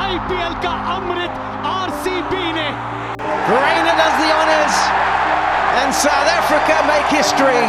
IPL का अमृत RCB ने Reina does the honours and South Africa make history.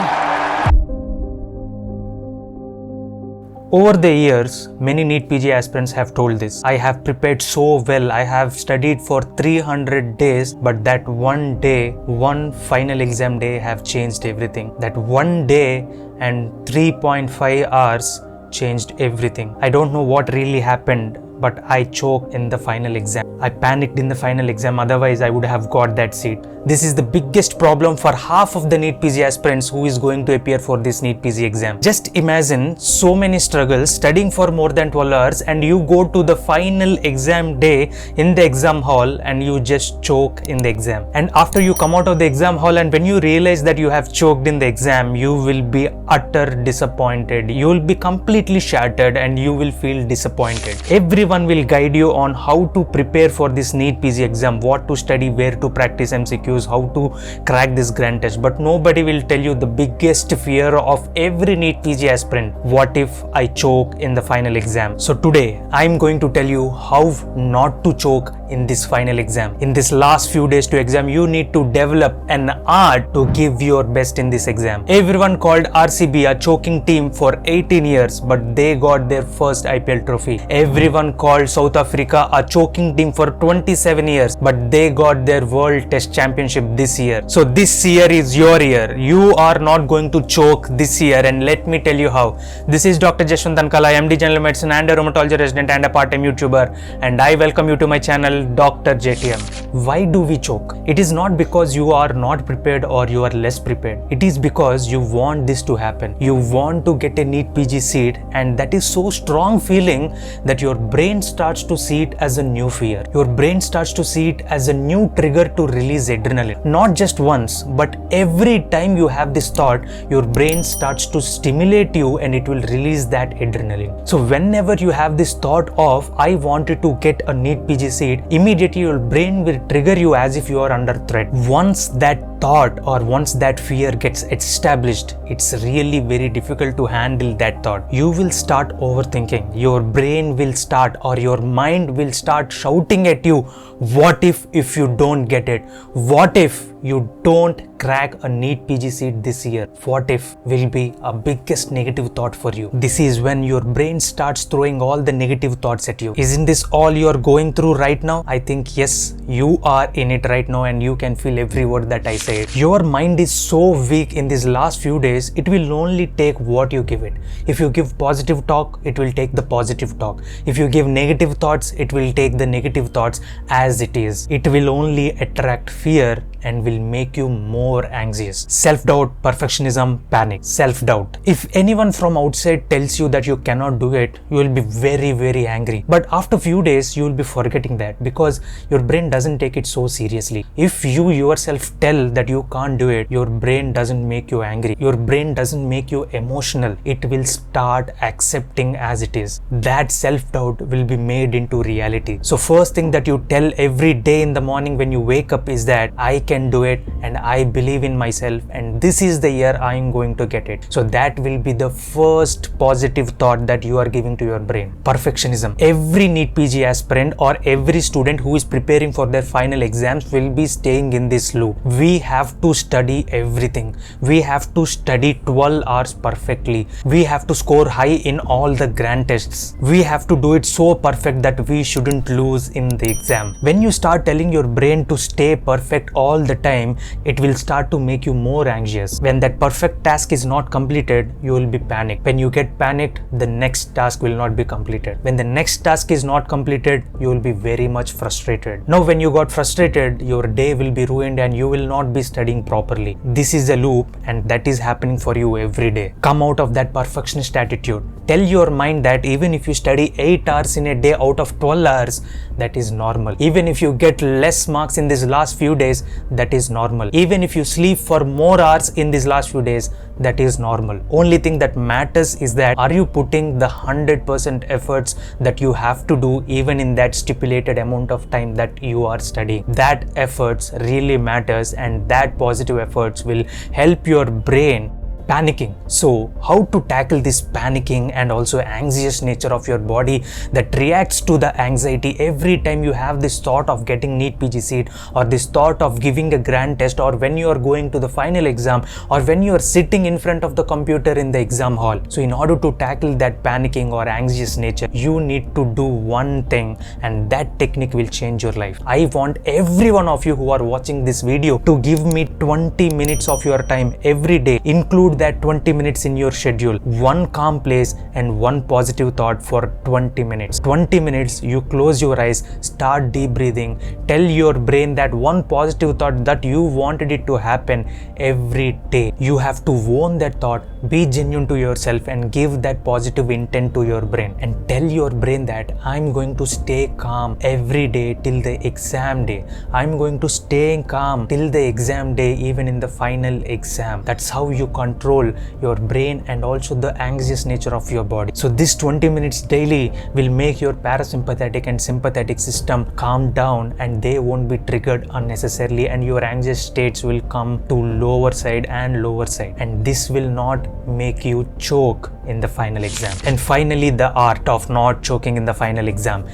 Over the years, many NEET PG aspirants have told this. I have prepared so well, I have studied for 300 days, but that one day, one final exam day have changed everything. That one day and 3.5 hours changed everything. I don't know what really happened, but I choked in the final exam. I panicked in the final exam, otherwise I would have got that seat. This is the biggest problem for half of the NEET PG aspirants who is going to appear for this NEET PG exam. Just imagine so many struggles, studying for more than 12 hours, and you go to the final exam day in the exam hall and you just choke in the exam. And after you come out of the exam hall and when you realize that you have choked in the exam, you will be utter disappointed. You will be completely shattered and you will feel disappointed. Everyone will guide you on how to prepare for this NEET PG exam, what to study, where to practice MCQs, how to crack this grand test, but nobody will tell you the biggest fear of every NEET PG aspirant. What if I choke in the final exam? So today I am going to tell you how not to choke in this final exam. In this last few days to exam, you need to develop an art to give your best in this exam. Everyone called RCB a choking team for 18 years, but they got their first IPL trophy. Everyone called South Africa a choking team for 27 years, but they got their World Test Championship this year. So this year is your year. You are not going to choke this year, and let me tell you how. This is Dr. JTM, MD General Medicine and a rheumatology resident and a part-time YouTuber, and I welcome you to my channel Dr. JTM. Why do we choke? It is not because you are not prepared or you are less prepared. It is because you want this to happen. You want to get a NEET PG seat, and that is so strong feeling that your brain starts to see it as a new fear. Your brain starts to see it as a new trigger to release adrenaline. Not just once, but every time you have this thought, your brain starts to stimulate you and it will release that adrenaline. So whenever you have this thought of, I wanted to get a NEET PG seat, immediately your brain will trigger you as if you are under threat. Once that thought or once that fear gets established, it's really very difficult to handle that thought. You will start overthinking. Your brain will start, or your mind will start shouting at you, what if you don't get it? What if you don't crack a NEET PG seat this year? What if will be a biggest negative thought for you. This is when your brain starts throwing all the negative thoughts at you. Isn't this all you are going through right now? I think yes, you are in it right now and you can feel every word that I say. Your mind is so weak in these last few days, it will only take what you give it. If you give positive talk, it will take the positive talk. If you give negative thoughts, it will take the negative thoughts as it is. It will only attract fear and will make you more anxious. Self-doubt, perfectionism, panic. Self-doubt. If anyone from outside tells you that you cannot do it, you will be very, very angry. But after few days, you will be forgetting that because your brain doesn't take it so seriously. If you yourself tell that you can't do it, your brain doesn't make you angry. Your brain doesn't make you emotional. It will start accepting as it is. That self-doubt will be made into reality. So first thing that you tell every day in the morning when you wake up is that I can do it and I believe in myself and this is the year I am going to get it. So that will be the first positive thought that you are giving to your brain. Perfectionism. Every NEET PG aspirant or every student who is preparing for their final exams will be staying in this loop. We have to study everything. We have to study 12 hours perfectly. We have to score high in all the grand tests. We have to do it so perfect that we shouldn't lose in the exam. When you start telling your brain to stay perfect all the time, it will start to make you more anxious. When that perfect task is not completed, you will be panicked. When you get panicked, the next task will not be completed. When the next task is not completed, you will be very much frustrated. Now when you got frustrated, your day will be ruined and you will not be studying properly. This is a loop and that is happening for you every day. Come out of that perfectionist attitude. Tell your mind that even if you study 8 hours in a day out of 12 hours, that is normal. Even if you get less marks in these last few days, that is normal. Even if you sleep for more hours in these last few days, that is normal. Only thing that matters is that are you putting the 100% efforts that you have to do even in that stipulated amount of time that you are studying. That efforts really matters and that positive efforts will help your brain panicking. So how to tackle this panicking and also anxious nature of your body that reacts to the anxiety every time you have this thought of getting NEET PG seat, or this thought of giving a grand test, or when you are going to the final exam, or when you are sitting in front of the computer in the exam hall. So in order to tackle that panicking or anxious nature, you need to do one thing, and that technique will change your life. I want every one of you who are watching this video to give me 20 minutes of your time every day. Include that 20 minutes in your schedule. One calm place and one positive thought for 20 minutes. 20 minutes, you close your eyes, start deep breathing, tell your brain that one positive thought that you wanted it to happen every day. You have to own that thought, be genuine to yourself, and give that positive intent to your brain, and tell your brain that I'm going to stay calm every day till the exam day. I'm going to stay calm till the exam day, even in the final exam. That's how you control your brain and also the anxious nature of your body. So this 20 minutes daily will make your parasympathetic and sympathetic system calm down, and they won't be triggered unnecessarily, and your anxious states will come to lower side, and this will not make you choke in the final exam. And finally, the art of not choking in the final exam.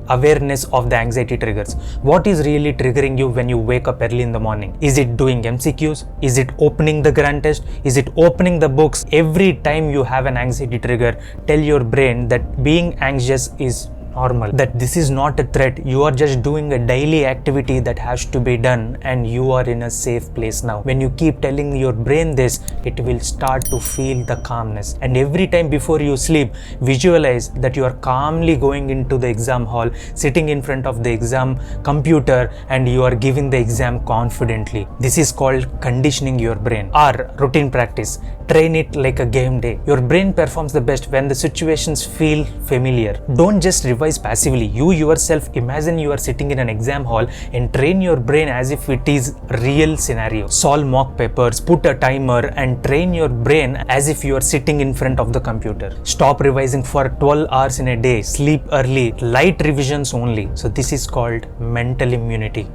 Awareness of the anxiety triggers. What is really triggering you when you wake up early in the morning? Is it doing MCQs? Is it opening the grand test? Is it opening the books? Every time you have an anxiety trigger, tell your brain that being anxious is normal, that this is not a threat. You are just doing a daily activity that has to be done, and you are in a safe place now. When you keep telling your brain this, it will start to feel the calmness. And every time before you sleep, visualize that you are calmly going into the exam hall, sitting in front of the exam computer, and you are giving the exam confidently. This is called conditioning your brain. Or routine practice. Train it like a game day. Your brain performs the best when the situations feel familiar. Don't just revise passively. You yourself imagine you are sitting in an exam hall and train your brain as if it is real scenario. Solve mock papers, put a timer, and train your brain as if you are sitting in front of the computer. Stop revising for 12 hours in a day. Sleep early. Light revisions only. So this is called mental immunity.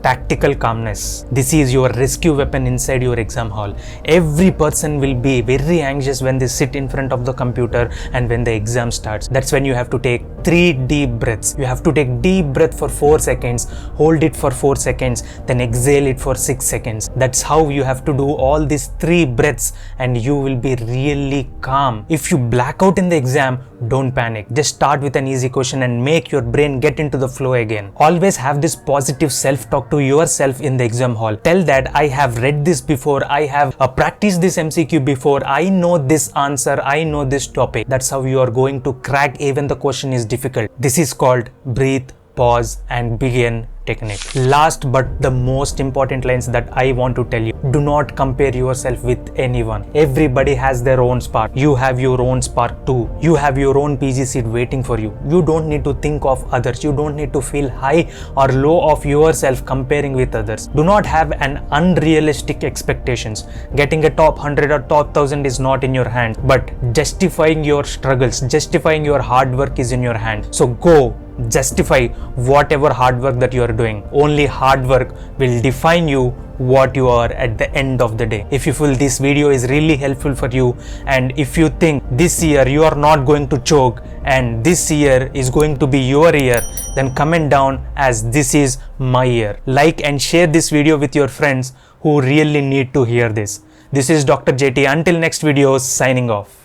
Tactical calmness. This is your rescue weapon inside your exam hall. Every person will be very anxious when they sit in front of the computer and when the exam starts. That's when you have to take 3 deep breaths. You have to take deep breath for 4 seconds, hold it for 4 seconds, then exhale it for 6 seconds. That's how you have to do all these 3 breaths, and you will be really calm. If you black out in the exam, don't panic. Just start with an easy question and make your brain get into the flow again. Always have this positive self-talk to yourself in the exam hall. Tell that I have read this before, I have practiced this MCQ before, I know this answer, I know this topic. That's how you are going to crack even the question is difficult. This is called breathe, pause, and begin technique. Last but the most important lines that I want to tell you: do not compare yourself with anyone. Everybody has their own spark. You have your own spark too. You have your own PG seat waiting for you. You don't need to think of others. You don't need to feel high or low of yourself comparing with others. Do not have an unrealistic expectations. Getting a top 100 or top 1000 is not in your hand, but justifying your struggles, justifying your hard work is in your hand. So go justify whatever hard work that you are doing. Only hard work will define you what you are at the end of the day. If you feel this video is really helpful for you, and if you think this year you are not going to choke and this year is going to be your year, then comment down as this is my year. Like and share this video with your friends who really need to hear this. This is Dr. JT. Until next video, signing off.